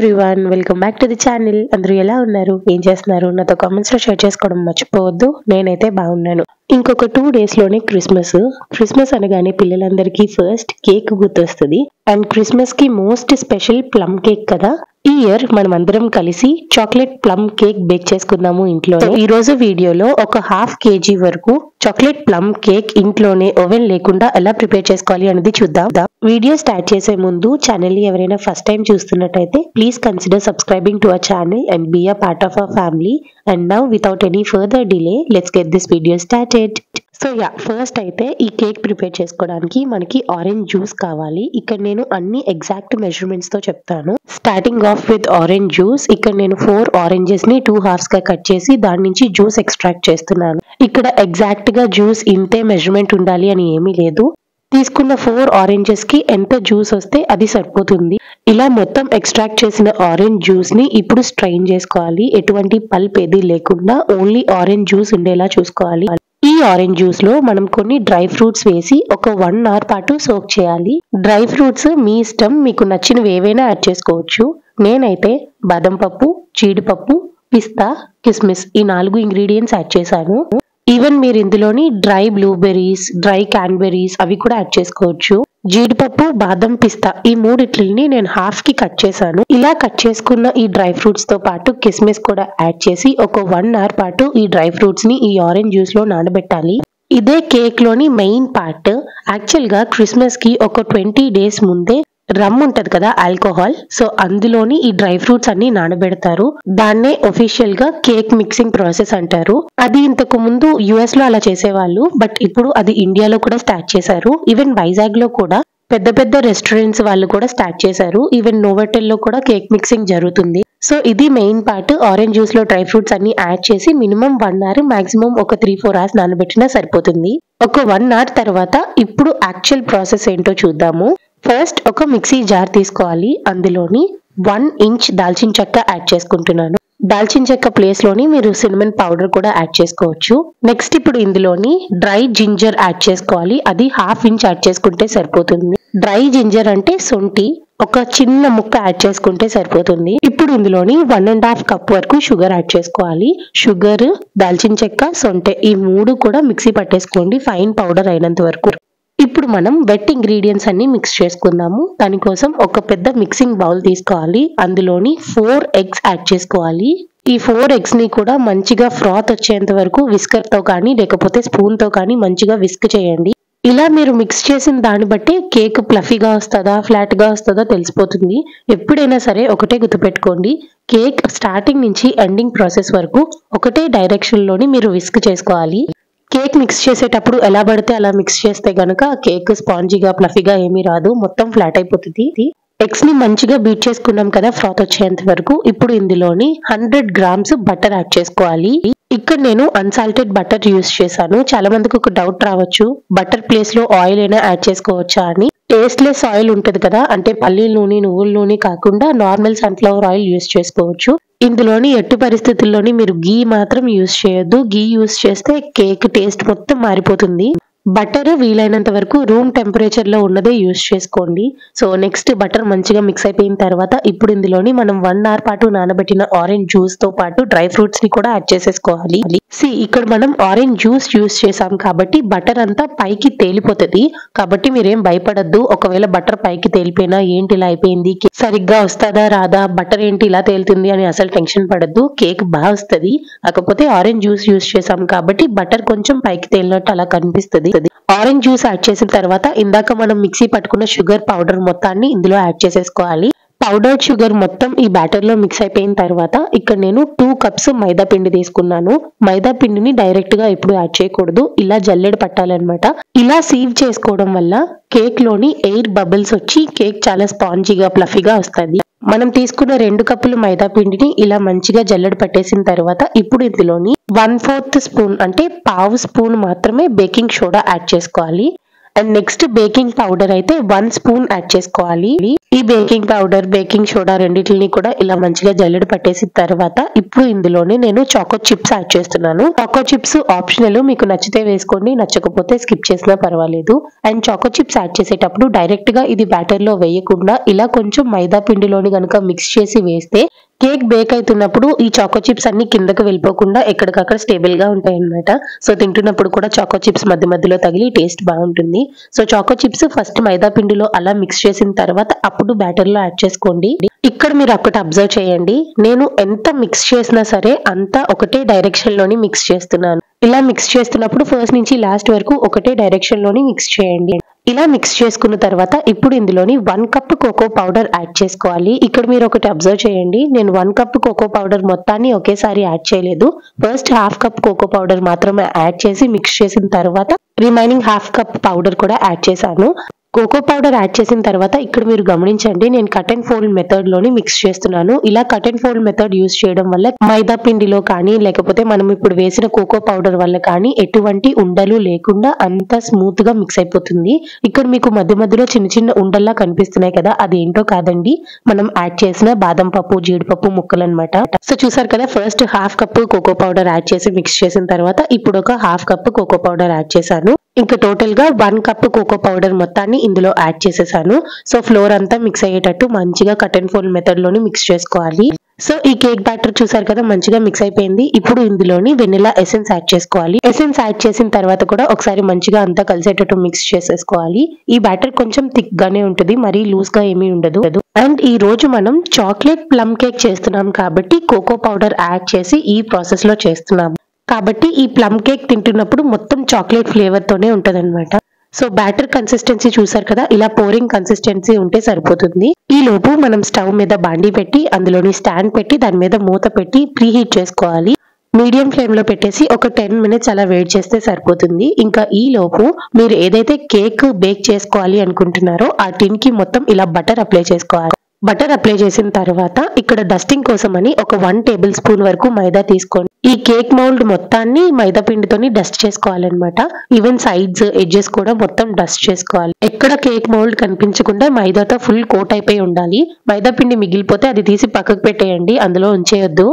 Everyone, welcome back to the channel. అందరూ ఎలా ఉన్నారు, ఏం చేస్తున్నారు? నాతో కామెంట్స్ లో షేర్ చేసుకోవడం మర్చిపోవద్దు. నేనైతే బాగున్నాను. ఇంకొక 2 days లోనే క్రిస్మస్ అనగానే పిల్లలందరికీ ఫస్ట్ కేక్ గుర్తొస్తుంది. అండ్ క్రిస్మస్ కి మోస్ట్ స్పెషల్ ప్లమ్ కేక్ కదా. ఈ ఇయర్ మనం అందరం కలిసి చాక్లెట్ ప్లమ్ కేక్ బేక్ చేసుకుందాము ఇంట్లో. ఈ రోజు వీడియోలో ఒక 1/2 kg వరకు చాక్లెట్ ప్లమ్ కేక్ ఇంట్లోనే ఓవెన్ లేకుండా ఎలా ప్రిపేర్ చేసుకోవాలి అనేది చూద్దాం. వీడియో స్టార్ట్ చేసే ముందు ఛానల్ ని ఎవరైనా ఫస్ట్ టైం చూస్తున్నట్టయితే please consider subscribing to our channel and be a part of our family. And now without any further delay let's get this video started. So first అయితే ఈ cake prepare చేసుకోవడానికి మనకి orange juice కావాలి. ఇక్కడ నేను అన్ని exact measurements తో చెప్తాను. Starting of with orange juice. ఇక్కడ నేను 4 ఆరెంజెస్ ని 2 halves గా కట్ చేసి దాని నుంచి జ్యూస్ ఎక్స్ట్రాక్ట్ చేస్తున్నాను. ఇక్కడ ఎగ్జాక్ట్ గా జ్యూస్ ఇంతే మెజర్మెంట్ ఉండాలి అని ఏమీ లేదు. తీసుకున్న 4 ఆరెంజెస్ కి ఎంత జ్యూస్ వస్తే అది సరిపోతుంది. ఇలా మొత్తం ఎక్స్ట్రాక్ట్ చేసిన ఆరెంజ్ జ్యూస్ ని ఇప్పుడు స్ట్రెయిన్ చేసుకోవాలి. ఎటువంటి పల్ప్ ఏది లేకుండా ఓన్లీ ఆరెంజ్ జ్యూస్ ఉండేలా చూసుకోవాలి. ఈ ఆరెంజ్ జ్యూస్ లో మనం కొన్ని డ్రై ఫ్రూట్స్ వేసి ఒక 1 hour పాటు సోక్ చేయాలి. డ్రై ఫ్రూట్స్ మీ ఇష్టం, మీకు నచ్చినవి ఏవైనా యాడ్ చేసుకోవచ్చు. నేనైతే బాదం పప్పు, జీడిపప్పు, పిస్తా, కిస్మిస్ ఈ 4 ఇంగ్రీడియంట్స్ యాడ్ చేశాను. ఈవెన్ మీరు ఇందులోని డ్రై బ్లూబెర్రీస్, డ్రై క్యాన్బెర్రీస్ అవి కూడా యాడ్ చేసుకోవచ్చు. జీడిపప్పు, బాదం, పిస్తా ఈ 3 నేను హాఫ్ కి కట్ చేశాను. ఇలా కట్ చేసుకున్న ఈ డ్రై ఫ్రూట్స్ తో పాటు కిస్మిస్ కూడా యాడ్ చేసి ఒక 1 hour పాటు ఈ డ్రై ఫ్రూట్స్ ని ఈ ఆరెంజ్ జ్యూస్ లో నానబెట్టాలి. ఇదే కేక్ లోని మెయిన్ పార్ట్. యాక్చువల్ గా క్రిస్మస్ కి ఒక 20 days ముందే రమ్ ఉంటది కదా, ఆల్కహాల్. సో అందులోని ఈ డ్రై ఫ్రూట్స్ అన్ని నానబెడతారు. దాన్నే ఒఫిషియల్ గా కేక్ మిక్సింగ్ ప్రాసెస్ అంటారు. అది ఇంతకు ముందు యుఎస్ లో అలా చేసేవాళ్ళు, బట్ ఇప్పుడు అది ఇండియాలో కూడా స్టార్ట్ చేశారు. ఈవెన్ వైజాగ్ లో కూడా పెద్ద పెద్ద రెస్టారెంట్స్ వాళ్ళు కూడా స్టార్ట్ చేశారు. ఈవెన్ నోవోటెల్ లో కూడా కేక్ మిక్సింగ్ జరుగుతుంది. సో ఇది మెయిన్ పార్ట్. ఆరెంజ్ జ్యూస్ లో డ్రై ఫ్రూట్స్ అన్ని యాడ్ చేసి మినిమం 1 hour, మాక్సిమం ఒక 3-4 hours నానబెట్టినా సరిపోతుంది. ఒక 1 hour తర్వాత ఇప్పుడు యాక్చువల్ ప్రాసెస్ ఏంటో చూద్దాము. ఫస్ట్ ఒక మిక్సీ జార్ తీసుకోవాలి. అందులోని 1 inch దాల్చిన చెక్క యాడ్ చేసుకుంటున్నాను. దాల్చిన చెక్క ప్లేస్ లోని మీరు సినమన్ పౌడర్ కూడా యాడ్ చేసుకోవచ్చు. నెక్స్ట్ ఇప్పుడు ఇందులోని డ్రై జింజర్ యాడ్ చేసుకోవాలి. అది 1/2 inch యాడ్ చేసుకుంటే సరిపోతుంది. డ్రై జింజర్ అంటే శొంఠి, ఒక చిన్న ముక్క యాడ్ చేసుకుంటే సరిపోతుంది. ఇప్పుడు ఇందులోని 1.5 cup వరకు షుగర్ యాడ్ చేసుకోవాలి. షుగర్, దాల్చిన చెక్క, శొంఠి ఈ 3 కూడా మిక్సీ పట్టేసుకోండి ఫైన్ పౌడర్ అయినంత వరకు. ఇప్పుడు మనం వెట్ ఇంగ్రీడియంట్స్ అన్ని మిక్స్ చేసుకుందాము. దానికోసం ఒక పెద్ద మిక్సింగ్ బౌల్ తీసుకోవాలి. అందులోని 4 eggs యాడ్ చేసుకోవాలి. ఈ 4 eggs ని కూడా మంచిగా ఫ్రాత్ వచ్చేంత వరకు విస్కర్ తో కానీ లేకపోతే స్పూన్ తో కానీ మంచిగా విస్క్ చేయండి. ఇలా మీరు మిక్స్ చేసిన దాన్ని బట్టి కేక్ ప్లఫీగా వస్తుందా, ఫ్లాట్ గా వస్తుందా తెలిసిపోతుంది. ఎప్పుడైనా సరే ఒకటే గుర్తుపెట్టుకోండి, కేక్ స్టార్టింగ్ నుంచి ఎండింగ్ ప్రాసెస్ వరకు ఒకటే డైరెక్షన్ లోని మీరు విస్క్ చేసుకోవాలి. కేక్ మిక్స్ చేసేటప్పుడు ఎలా పడితే అలా మిక్స్ చేస్తే గనక కేక్ స్పాంజీగా ప్లఫీగా ఏమీ రాదు, మొత్తం ఫ్లాట్ అయిపోతుంది. ఎగ్స్ ని మంచిగా బీట్ చేసుకున్నాం కదా ఫ్రాత్ వచ్చేంత వరకు. ఇప్పుడు ఇందులోని 100 grams బటర్ యాడ్ చేసుకోవాలి. ఇక్కడ నేను అన్సాల్టెడ్ బటర్ యూస్ చేశాను. చాలా మందికి ఒక డౌట్ రావచ్చు, బటర్ ప్లేస్ లో ఆయిల్ అయినా యాడ్ చేసుకోవచ్చా అని. టేస్ట్లెస్ ఆయిల్ ఉంటది కదా, అంటే పల్లీల నూనె, నువ్వుల నూనె కాకుండా నార్మల్ సన్ఫ్లవర్ ఆయిల్ యూస్ చేసుకోవచ్చు. ఇందులోని ఎట్టి పరిస్థితుల్లోని మీరు గీ మాత్రం యూస్ చేయొద్దు. గీ యూస్ చేస్తే కేక్ టేస్ట్ మొత్తం మారిపోతుంది. బటర్ వీలైనంత వరకు రూమ్ టెంపరేచర్ లో ఉన్నదే యూస్ చేసుకోండి. సో నెక్స్ట్ బటర్ మంచిగా మిక్స్ అయిపోయిన తర్వాత ఇప్పుడు ఇందులోని మనం 1 hour పాటు నానబెట్టిన ఆరెంజ్ జ్యూస్ తో పాటు డ్రై ఫ్రూట్స్ ని కూడా యాడ్ చేసేసుకోవాలి. ఇక్కడ మనం ఆరెంజ్ జ్యూస్ యూస్ చేసాం కాబట్టి బటర్ అంతా పైకి తేలిపోతుంది. కాబట్టి మీరేం భయపడద్దు. ఒకవేళ బటర్ పైకి తేలిపోయినా ఏంటి ఇలా అయిపోయింది, సరిగ్గా వస్తుందా రాదా, బటర్ ఏంటి ఇలా తేలుతుంది అని అసలు టెన్షన్ పడద్దు. కేక్ బాగా వస్తుంది. కాకపోతే ఆరెంజ్ జ్యూస్ యూస్ చేసాం కాబట్టి బటర్ కొంచెం పైకి తేలినట్టు అలా కనిపిస్తుంది. ఆరెంజ్ జ్యూస్ యాడ్ చేసిన తర్వాత ఇందాక మనం మిక్సీ పట్టుకున్న షుగర్ పౌడర్ మొత్తాన్ని ఇందులో యాడ్ చేసేసుకోవాలి. పౌడర్డ్ షుగర్ మొత్తం ఈ బ్యాటర్ లో మిక్స్ అయిపోయిన తర్వాత ఇక్కడ నేను 2 cups మైదా పిండి తీసుకున్నాను. మైదా పిండిని డైరెక్ట్ గా ఇప్పుడు యాడ్ చేయకూడదు, ఇలా జల్లెడ పట్టాలన్నమాట. ఇలా సీవ్ చేసుకోవడం వల్ల కేక్ లోని ఎయిర్ బబుల్స్ వచ్చి కేక్ చాలా స్పాంజీగా ప్లఫీగా వస్తుంది. మనం తీసుకున్న 2 cups మైదా పిండిని ఇలా మంచిగా జల్లెడ పట్టేసిన తర్వాత ఇప్పుడు ఇందులోని 1/4 స్పూన్ అంటే పావు స్పూన్ మాత్రమే బేకింగ్ సోడా యాడ్ చేసుకోవాలి. అండ్ నెక్స్ట్ బేకింగ్ పౌడర్ అయితే 1 spoon యాడ్ చేసుకోవాలి. ఈ బేకింగ్ పౌడర్, బేకింగ్ సోడా రెండింటిని కూడా ఇలా మంచిగా జల్లెడ పట్టేసిన తర్వాత ఇప్పుడు ఇందులోనే నేను చాకో చిప్స్ యాడ్ చేస్తున్నాను. చాకో చిప్స్ ఆప్షనల్, మీకు నచ్చితే వేసుకోండి, నచ్చకపోతే స్కిప్ చేసినా పర్వాలేదు. అండ్ చాకో చిప్స్ యాడ్ చేసేటప్పుడు డైరెక్ట్ గా ఇది బ్యాటర్ లో వేయకుండా ఇలా కొంచెం మైదా పిండిలోని గనుక మిక్స్ చేసి వేస్తే కేక్ బేక్ అవుతున్నప్పుడు ఈ చాకో చిప్స్ అన్ని కిందకు వెళ్ళిపోకుండా ఎక్కడికక్కడ స్టేబుల్ గా ఉంటాయి అన్నమాట. సో తింటున్నప్పుడు కూడా చాకో చిప్స్ మధ్య మధ్యలో తగిలి టేస్ట్ బాగుంటుంది. సో చాకో చిప్స్ ఫస్ట్ మైదా పిండిలో అలా మిక్స్ చేసిన తర్వాత అప్పుడు బ్యాటర్ లో యాడ్ చేసుకోండి. ఇక్కడ మీరు ఒకటి అబ్జర్వ్ చేయండి, నేను ఎంత మిక్స్ చేసినా సరే అంతా ఒకటే డైరెక్షన్ లోని మిక్స్ చేస్తున్నాను. ఇలా మిక్స్ చేస్తున్నప్పుడు ఫస్ట్ నుంచి లాస్ట్ వరకు ఒకటే డైరెక్షన్ లోని మిక్స్ చేయండి. ఇలా మిక్స్ చేసుకున్న తర్వాత ఇప్పుడు ఇందులోని 1 కప్ కోకో పౌడర్ యాడ్ చేసుకోవాలి. ఇక్కడ మీరు ఒకటి అబ్జర్వ్ చేయండి, నేను 1 కప్ కోకో పౌడర్ మొత్తాన్ని ఒకేసారి యాడ్ చేయలేదు. First half cup cocoa powder మాత్రమే యాడ్ చేసి మిక్స్ చేసిన తర్వాత రిమైనింగ్ హాఫ్ కప్ పౌడర్ కూడా యాడ్ చేశాను. కోకో పౌడర్ యాడ్ చేసిన తర్వాత ఇక్కడ మీరు గమనించండి, నేను కట్ అండ్ ఫోల్డ్ మెథడ్ లోని మిక్స్ చేస్తున్నాను. ఇలా cut and fold method use చేయడం వల్ల మైదా పిండిలో కానీ లేకపోతే మనం ఇప్పుడు వేసిన కోకో పౌడర్ వల్ల కానీ ఎటువంటి ఉండలు లేకుండా అంత స్మూత్ గా మిక్స్ అయిపోతుంది. ఇక్కడ మీకు మధ్య మధ్యలో చిన్న చిన్న ఉండల్లా కనిపిస్తున్నాయి కదా, అది ఏంటో కాదండి, మనం యాడ్ చేసిన బాదం పప్పు, జీడిపప్పు ముక్కలు అన్నమాట. సో చూసారు కదా, first half cup cocoa powder add చేసి మిక్స్ చేసిన తర్వాత ఇప్పుడు ఒక half cup cocoa powder add చేశాను. ఇంకా టోటల్ గా 1 కప్ కోకో పౌడర్ మొత్తాన్ని ఇందులో యాడ్ చేసేసాను. సో ఫ్లోర్ అంతా మిక్స్ అయ్యేటట్టు మంచిగా కట్ అండ్ ఫోల్డ్ మెథడ్ లోని మిక్స్ చేసుకోవాలి. సో ఈ కేక్ బ్యాటర్ చూసారు కదా, మంచిగా మిక్స్ అయిపోయింది. ఇప్పుడు ఇందులోని వెనిలా ఎసెన్స్ యాడ్ చేసుకోవాలి. ఎసెన్స్ యాడ్ చేసిన తర్వాత కూడా ఒకసారి మంచిగా అంతా కలిసేటట్టు మిక్స్ చేసేసుకోవాలి. ఈ బ్యాటర్ కొంచెం థిక్ గానే ఉంటుంది, మరీ లూజ్ గా ఏమీ ఉండదు. అండ్ ఈ రోజు మనం చాక్లెట్ ప్లమ్ కేక్ చేస్తున్నాం కాబట్టి కోకో పౌడర్ యాడ్ చేసి ఈ ప్రాసెస్ లో చేస్తున్నాం కాబట్టి ఈ ప్లమ్ కేక్ తింటున్నప్పుడు మొత్తం చాక్లెట్ ఫ్లేవర్ తోనే ఉంటది అనమాట. సో బ్యాటర్ కన్సిస్టెన్సీ చూసారు కదా, ఇలా పోరింగ్ కన్సిస్టెన్సీ ఉంటే సరిపోతుంది. ఈ లోపు మనం స్టవ్ మీద బాండీ పెట్టి అందులోని స్టాండ్ పెట్టి దాని మీద మూత పెట్టి ప్రీ హీట్ చేసుకోవాలి. మీడియం ఫ్లేమ్ లో పెట్టేసి ఒక 10 మినిట్స్ అలా వెయిట్ చేస్తే సరిపోతుంది. ఇంకా ఈ లోపు మీరు ఏదైతే కేక్ బేక్ చేసుకోవాలి అనుకుంటున్నారో ఆ టిన్ కి మొత్తం ఇలా బటర్ అప్లై చేసుకోవాలి. బటర్ అప్లై చేసిన తర్వాత ఇక్కడ డస్టింగ్ కోసం అని ఒక 1 టేబుల్ స్పూన్ వరకు మైదా తీసుకోండి. ఈ కేక్ మౌల్డ్ మొత్తాన్ని మైదా పిండితోని డస్ట్ చేసుకోవాలన్నమాట. ఈవెన్ సైడ్స్, ఎడ్జెస్ కూడా మొత్తం డస్ట్ చేసుకోవాలి. ఎక్కడ కేక్ మౌల్డ్ కనిపించకుండా మైదాతో ఫుల్ కోట్ అయిపోయి ఉండాలి. మైదా పిండి మిగిలిపోతే అది తీసి పక్కకు పెట్టేయండి, అందులో ఉంచేయొద్దు.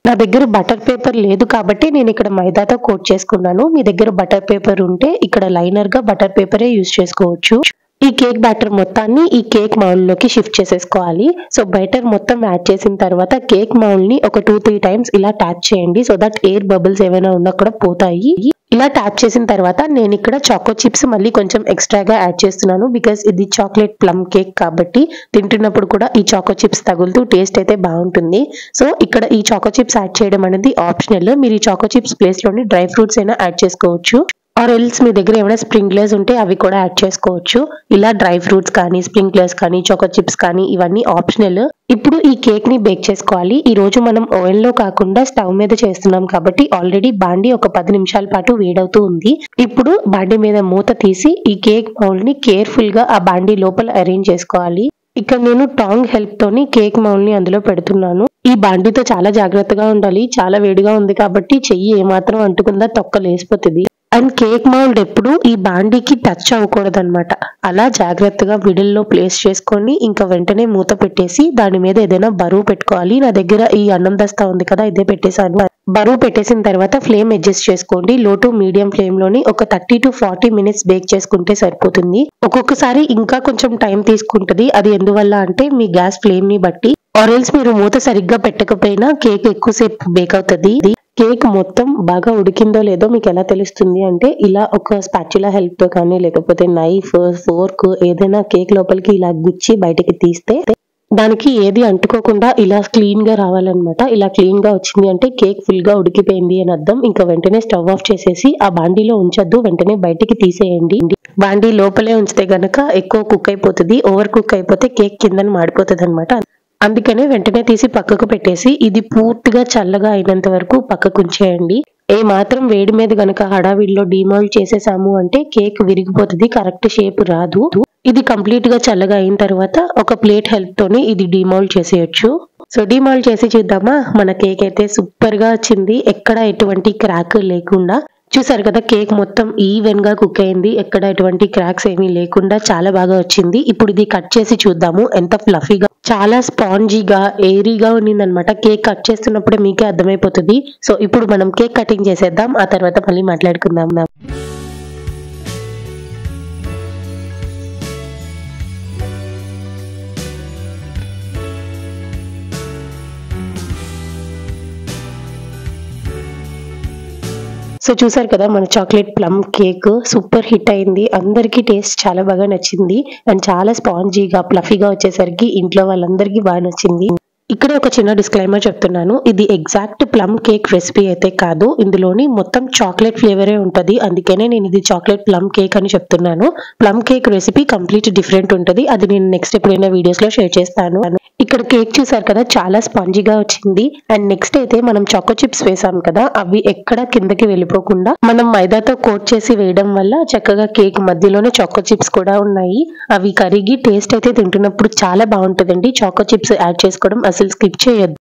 నా దగ్గర బటర్ పేపర్ లేదు కాబట్టి నేను ఇక్కడ మైదాతో కోట్ చేసుకున్నాను. మీ దగ్గర బటర్ పేపర్ ఉంటే ఇక్కడ లైనర్ గా బటర్ పేపరే యూజ్ చేసుకోవచ్చు. ఈ కేక్ బ్యాటర్ మొత్తాన్ని ఈ కేక్ మౌల్డ్ లోకి షిఫ్ట్ చేసేసుకోవాలి. సో బ్యాటర్ మొత్తం యాడ్ చేసిన తర్వాత కేక్ మౌల్డ్ ని ఒక 2-3 టైమ్స్ ఇలా ట్యాప్ చేయండి, సో దట్ ఎయిర్ బబుల్స్ ఏమైనా ఉన్నా కూడా పోతాయి. ఇలా ట్యాప్ చేసిన తర్వాత నేను ఇక్కడ చాకో చిప్స్ మళ్ళీ కొంచెం ఎక్స్ట్రాగా యాడ్ చేస్తున్నాను. బికాస్ ఇది చాక్లెట్ ప్లమ్ కేక్ కాబట్టి తింటున్నప్పుడు కూడా ఈ చాకో చిప్స్ తగులుతూ టేస్ట్ అయితే బాగుంటుంది. సో ఇక్కడ ఈ చాకో చిప్స్ యాడ్ చేయడం అనేది ఆప్షనల్. మీరు ఈ చాకో చిప్స్ ప్లేస్ లోని డ్రై ఫ్రూట్స్ అయినా యాడ్ చేసుకోవచ్చు. ఆర్ ఎల్స్ మీ దగ్గర ఏమైనా స్ప్రింక్లర్స్ ఉంటే అవి కూడా యాడ్ చేసుకోవచ్చు. ఇలా డ్రై ఫ్రూట్స్ కానీ, స్ప్రింక్లర్స్ కానీ, చాకో చిప్స్ కానీ ఇవన్నీ ఆప్షనల్. ఇప్పుడు ఈ కేక్ ని బేక్ చేసుకోవాలి. ఈ రోజు మనం ఓవెన్ లో కాకుండా స్టవ్ మీద చేస్తున్నాం కాబట్టి ఆల్రెడీ బాండీ ఒక 10 నిమిషాల పాటు వేడవుతూ ఉంది. ఇప్పుడు బాండీ మీద మూత తీసి ఈ కేక్ మౌల్డ్ ని కేర్ఫుల్ గా ఆ బాండీ లోపల అరేంజ్ చేసుకోవాలి. ఇక్కడ నేను టాంగ్ హెల్ప్ తోని కేక్ మౌల్డ్ ని అందులో పెడుతున్నాను. ఈ బాండీతో చాలా జాగ్రత్తగా ఉండాలి, చాలా వేడిగా ఉంది కాబట్టి చెయ్యి ఏమాత్రం అంటుకుందా తొక్క లేసిపోతుంది. అండ్ కేక్ మౌల్డ్ ఎప్పుడు ఈ బాండీకి టచ్ అవ్వకూడదు అనమాట. అలా జాగ్రత్తగా మిడిల్ లో ప్లేస్ చేసుకొని ఇంకా వెంటనే మూత పెట్టేసి దాని మీద ఏదైనా బరువు పెట్టుకోవాలి. నా దగ్గర ఈ అన్నం దస్తా ఉంది కదా, ఇదే పెట్టేశాను. బరువు పెట్టేసిన తర్వాత ఫ్లేమ్ అడ్జస్ట్ చేసుకోండి. లో టు మీడియం ఫ్లేమ్ లోని ఒక 30 to 40 మినిట్స్ బేక్ చేసుకుంటే సరిపోతుంది. ఒక్కొక్కసారి ఇంకా కొంచెం టైం తీసుకుంటది. అది ఎందువల్ల అంటే మీ గ్యాస్ ఫ్లేమ్ ని బట్టి. ఆరెల్స్ మీరు మూత సరిగ్గా పెట్టకపోయినా కేక్ ఎక్కువసేపు బేక్ అవుతుంది. కేక్ మొత్తం బాగా ఉడికిందో లేదో మీకు ఎలా తెలుస్తుంది అంటే ఇలా ఒక స్పాచులా హెల్ప్ తో కానీ లేకపోతే నైఫ్, ఫోర్క్ ఏదైనా కేక్ లోపలికి ఇలా గుచ్చి బయటకి తీస్తే దానికి ఏది అంటుకోకుండా ఇలా క్లీన్ గా రావాలన్నమాట. ఇలా క్లీన్ గా వచ్చింది అంటే కేక్ ఫుల్ గా ఉడికిపోయింది అని అర్థం. ఇంకా వెంటనే స్టవ్ ఆఫ్ చేసేసి ఆ బాండీలో ఉంచొద్దు, వెంటనే బయటికి తీసేయండి. బాండీ లోపలే ఉంచితే గనక ఎక్కువ కుక్ అయిపోతుంది. ఓవర్ కుక్ అయిపోతే కేక్ కిందని మాడిపోతుంది అనమాట. అందుకనే వెంటనే తీసి పక్కకు పెట్టేసి ఇది పూర్తిగా చల్లగా అయినంత వరకు పక్కకు ఉంచేయండి. ఏ మాత్రం వేడి మీద గనక హడావిడిలో డిమోల్డ్ చేసేసాము అంటే కేక్ విరిగిపోతుంది, కరెక్ట్ షేప్ రాదు. ఇది కంప్లీట్ గా చల్లగా అయిన తర్వాత ఒక ప్లేట్ హెల్ప్ తోని ఇది డిమోల్డ్ చేసేయచ్చు. సో డిమోల్డ్ చేసి చూద్దామా. మన కేక్ అయితే సూపర్ గా వచ్చింది, ఎక్కడ ఎటువంటి క్రాక్ లేకుండా. చూసారు కదా, కేక్ మొత్తం ఈవెన్ గా కుక్ అయింది, ఎక్కడ ఎటువంటి క్రాక్స్ ఏమీ లేకుండా చాలా బాగా వచ్చింది. ఇప్పుడు ఇది కట్ చేసి చూద్దాము. ఎంత ఫ్లఫీగా, చాలా స్పాంజీగా, ఎయిరీగా ఉన్నిందనమాట. కేక్ కట్ చేస్తున్నప్పుడే మీకే అర్థమైపోతుంది. సో ఇప్పుడు మనం కేక్ కటింగ్ చేసేద్దాం, ఆ తర్వాత మళ్ళీ మాట్లాడుకుందాం. సో చూసారు కదా, మన chocolate plum cake super hit అయింది. అందరికీ టేస్ట్ చాలా బాగా నచ్చింది. అండ్ చాలా స్పాంజీగా, ఫ్లఫీగా వచ్చేసరికి ఇంట్లో వాళ్ళందరికీ బాగా నచ్చింది. ఇక్కడ ఒక చిన్న డిస్క్లైమర్ చెప్తున్నాను, ఇది ఎగ్జాక్ట్ ప్లమ్ కేక్ రెసిపీ అయితే కాదు. ఇందులోని మొత్తం చాక్లెట్ ఫ్లేవరే ఉంటది, అందుకనే నేను ఇది చాక్లెట్ ప్లమ్ కేక్ అని చెప్తున్నాను. Plum cake recipe complete different ఉంటది, అది నేను నెక్స్ట్ ఎప్పుడైనా వీడియోస్ లో షేర్ చేస్తాను. ఇక్కడ కేక్ చూసారు కదా, చాలా స్పాంజీగా వచ్చింది. అండ్ నెక్స్ట్ అయితే మనం చాకో చిప్స్ వేసాం కదా, అవి ఎక్కడ కిందకి వెళ్ళిపోకుండా మనం మైదాతో కోట్ చేసి వేయడం వల్ల చక్కగా కేక్ మధ్యలోనే చాకో చిప్స్ కూడా ఉన్నాయి. అవి కరిగి టేస్ట్ అయితే తింటున్నప్పుడు చాలా బాగుంటుందండి. చాకో చిప్స్ యాడ్ చేసుకోవడం అసలు స్కిప్ చేయొద్దు.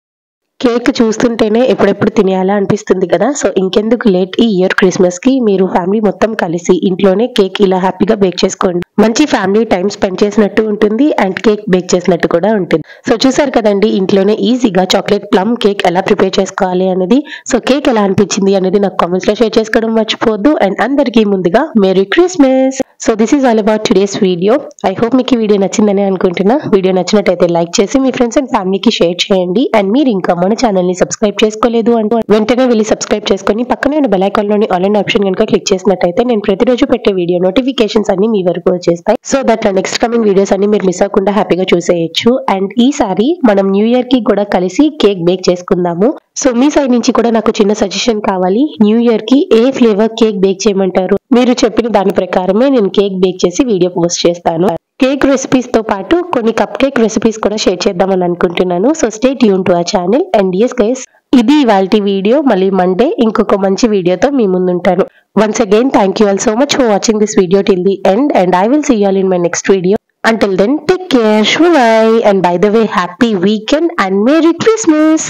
కేక్ చూస్తుంటేనే ఎప్పుడెప్పుడు తినేయాలా అనిపిస్తుంది కదా. సో ఇంకెందుకు లేట్, ఈ ఇయర్ క్రిస్మస్ కి మీరు ఫ్యామిలీ మొత్తం కలిసి ఇంట్లోనే కేక్ ఇలా హ్యాపీగా బేక్ చేసుకోండి. మంచి ఫ్యామిలీ టైం స్పెండ్ చేసినట్టు ఉంటుంది అండ్ కేక్ బేక్ చేసినట్టు కూడా ఉంటుంది. సో చూసారు కదండి, ఇంట్లోనే ఈజీగా చాక్లెట్ ప్లమ్ కేక్ ఎలా ప్రిపేర్ చేసుకోవాలి అనేది. సో కేక్ ఎలా అనిపించింది అనేది నాకు కామెంట్స్ లో షేర్ చేసుకోవడం మర్చిపోవద్దు. అండ్ అందరికీ ముందుగా merry Christmas. So this is all about today's video. I hope మీకు ఈ వీడియో నచ్చిందని అనుకుంటున్నా. వీడియో నచ్చినట్టయితే లైక్ చేసి మీ ఫ్రెండ్స్ అండ్ ఫ్యామిలీకి షేర్ చేయండి. అండ్ మీరు ఇంకా మన ఛానల్ ని సబ్స్క్రైబ్ చేసుకోలేదు అంటే వెంటనే వెళ్ళి సబ్స్క్రైబ్ చేసుకొని పక్కనే ఉన్న బెల్ ఐకాన్ లోని ఆల్ అండ్ ఆప్షన్ కనుక క్లిక్ చేసినట్టయితే నేను ప్రతిరోజు పెట్టే వీడియో నోటిఫికేషన్స్ అన్ని మీ వరకు వచ్చేస్తాయి. So that next coming videos అన్ని మీరు మిస్ అవ్వకుండా హ్యాపీగా చూసేయచ్చు. అండ్ ఈసారి మనం న్యూ ఇయర్ కి కూడా కలిసి కేక్ బేక్ చేసుకుందాము. సో మీ సైడ్ నుంచి కూడా నాకు చిన్న సజెషన్ కావాలి. న్యూ ఇయర్ కి ఏ ఫ్లేవర్ కేక్ బేక్ చేయమంటారు? మీరు చెప్పిన దాని ప్రకారమే నేను కేక్ బేక్ చేసి వీడియో పోస్ట్ చేస్తాను. కేక్ రెసిపీస్ తో పాటు కొన్ని కప్ కేక్ రెసిపీస్ కూడా షేర్ చేద్దామని అనుకుంటున్నాను. So stay tune to our channel. And yes guys, ఇది ఇవాల్టి వీడియో. మళ్ళీ మండే ఇంకొక మంచి వీడియోతో మీ ముందుంటాను. Once again, thank you all so much for watching this video till the end, and I will see you all in my next video. Until then, take care, bye, and by the way, happy weekend and Merry Christmas.